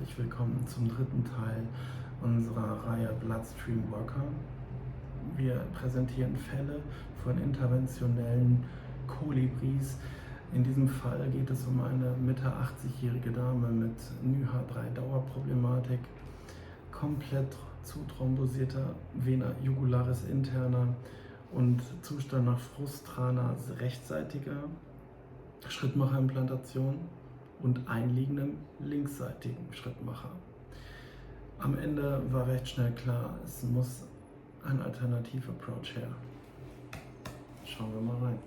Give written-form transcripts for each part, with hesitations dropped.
herzlich willkommen zum dritten Teil unserer Reihe Bloodstream Worker. Wir präsentieren Fälle von interventionellen Kolibris. In diesem Fall geht es um eine Mitte 80-jährige Dame mit NYHA3-Dauerproblematik, komplett zuthrombosierter Vena jugularis interna und Zustand nach Frustrana rechtsseitiger Schrittmacherimplantation und einliegendem linksseitigen Schrittmacher. Am Ende war recht schnell klar, es muss ein Alternativ-Approach her. Schauen wir mal rein.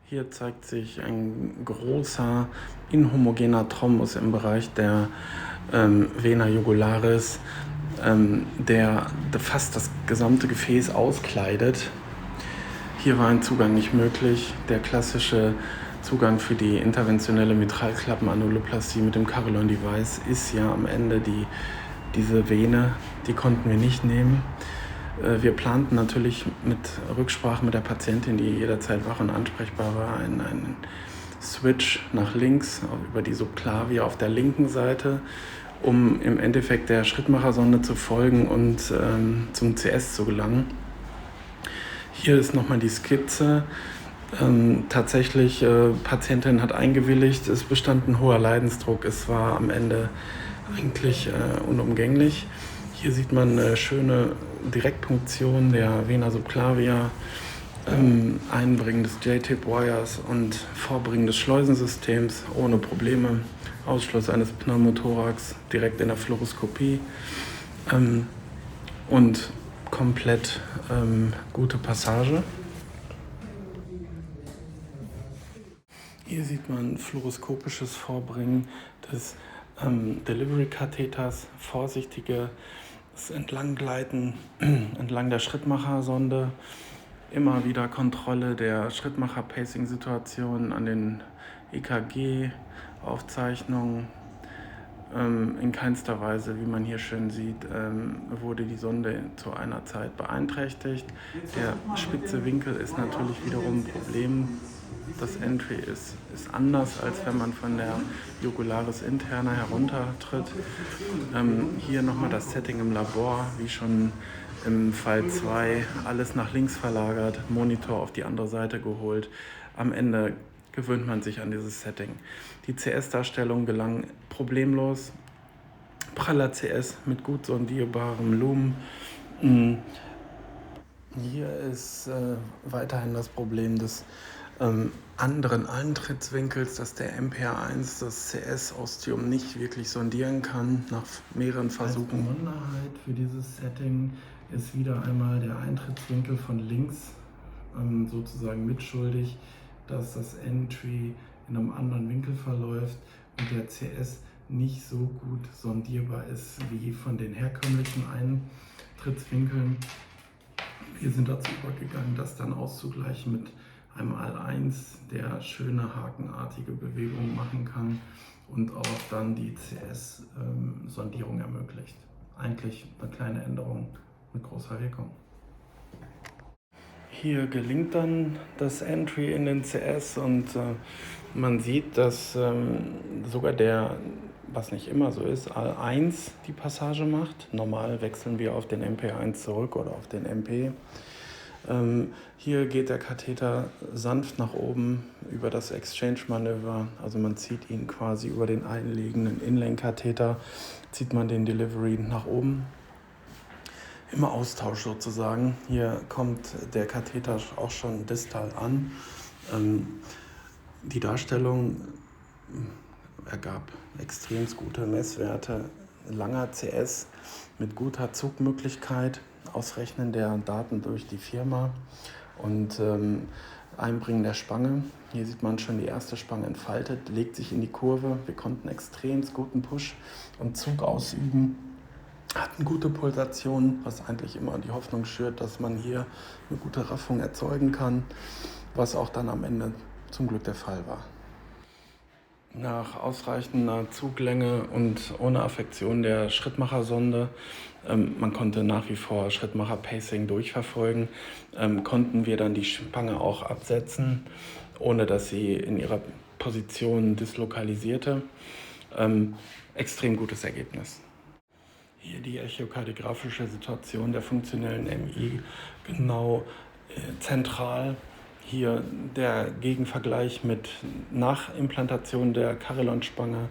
Hier zeigt sich ein großer inhomogener Thrombus im Bereich der Vena jugularis, der fast das gesamte Gefäß auskleidet. Hier war ein Zugang nicht möglich. Der klassische Zugang für die interventionelle Mitralklappenanuloplastie mit dem Carillon Device ist ja am Ende diese Vene, die konnten wir nicht nehmen. Wir planten natürlich mit Rücksprache mit der Patientin, die jederzeit wach und ansprechbar war, einen Switch nach links über die Subclavia auf der linken Seite, um im Endeffekt der Schrittmachersonde zu folgen und zum CS zu gelangen. Hier ist nochmal die Skizze. Tatsächlich, Patientin hat eingewilligt, es bestand ein hoher Leidensdruck, es war am Ende eigentlich unumgänglich. Hier sieht man eine schöne Direktpunktion der Vena subclavia, Einbringen des J-Tip-Wires und Vorbringen des Schleusensystems ohne Probleme. Ausschluss eines Pneumothorax direkt in der Fluoroskopie und komplett gute Passage. Hier sieht man fluoroskopisches Vorbringen des Delivery-Katheters, vorsichtiges Entlanggleiten entlang der Schrittmachersonde, immer wieder Kontrolle der Schrittmacher-Pacing-Situation an den EKG-Aufzeichnungen. In keinster Weise, wie man hier schön sieht, wurde die Sonde zu einer Zeit beeinträchtigt. Der spitze Winkel ist natürlich wiederum ein Problem. Das Entry ist anders, als wenn man von der Jugularis interna heruntertritt. Hier nochmal das Setting im Labor, wie schon im Fall 2, alles nach links verlagert, Monitor auf die andere Seite geholt. Am Ende gewöhnt man sich an dieses Setting. Die CS-Darstellung gelang problemlos. Praller CS mit gut sondierbarem Lumen. Hier ist weiterhin das Problem des anderen Eintrittswinkels, dass der MPA1 das CS-Ostium nicht wirklich sondieren kann nach mehreren Versuchen. Als Besonderheit für dieses Setting ist wieder einmal der Eintrittswinkel von links sozusagen mitschuldig, dass das Entry in einem anderen Winkel verläuft und der CS nicht so gut sondierbar ist wie von den herkömmlichen Eintrittswinkeln. Wir sind dazu übergegangen, das dann auszugleichen mit einem Al1, der schöne hakenartige Bewegungen machen kann und auch dann die CS-Sondierung ermöglicht. Eigentlich eine kleine Änderung mit großer Wirkung. Hier gelingt dann das Entry in den CS und man sieht, dass sogar der, was nicht immer so ist, Al1 die Passage macht. Normal wechseln wir auf den MP1 zurück oder auf den MP. Hier geht der Katheter sanft nach oben über das Exchange-Manöver, also man zieht ihn quasi über den einliegenden Inlane-Katheter, zieht man den Delivery nach oben. Im Austausch sozusagen. Hier kommt der Katheter auch schon distal an. Die Darstellung ergab extrem gute Messwerte, langer CS mit guter Zugmöglichkeit, Ausrechnen der Daten durch die Firma und Einbringen der Spange. Hier sieht man schon, die erste Spange entfaltet, legt sich in die Kurve. Wir konnten extrem guten Push und Zug ausüben, hatten gute Pulsationen, was eigentlich immer die Hoffnung schürt, dass man hier eine gute Raffung erzeugen kann, was auch dann am Ende zum Glück der Fall war. Nach ausreichender Zuglänge und ohne Affektion der Schrittmachersonde, man konnte nach wie vor Schrittmacher-Pacing durchverfolgen, konnten wir dann die Spange auch absetzen, ohne dass sie in ihrer Position dislokalisierte. Extrem gutes Ergebnis. Hier die echokardiografische Situation der funktionellen MI genau zentral. Hier der Gegenvergleich mit Nachimplantation der Carillon-Spange.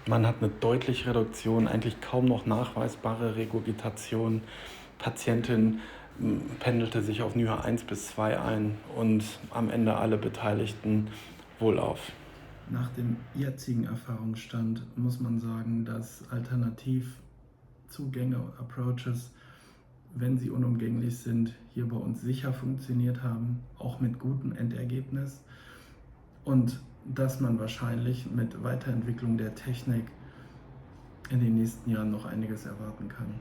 Man hat eine deutliche Reduktion, eigentlich kaum noch nachweisbare Regurgitation. Patientin pendelte sich auf NYHA 1 bis 2 ein und am Ende alle Beteiligten wohlauf. Nach dem jetzigen Erfahrungsstand muss man sagen, dass Alternativzugänge, Approaches, wenn sie unumgänglich sind, hier bei uns sicher funktioniert haben, auch mit gutem Endergebnis, und dass man wahrscheinlich mit Weiterentwicklung der Technik in den nächsten Jahren noch einiges erwarten kann.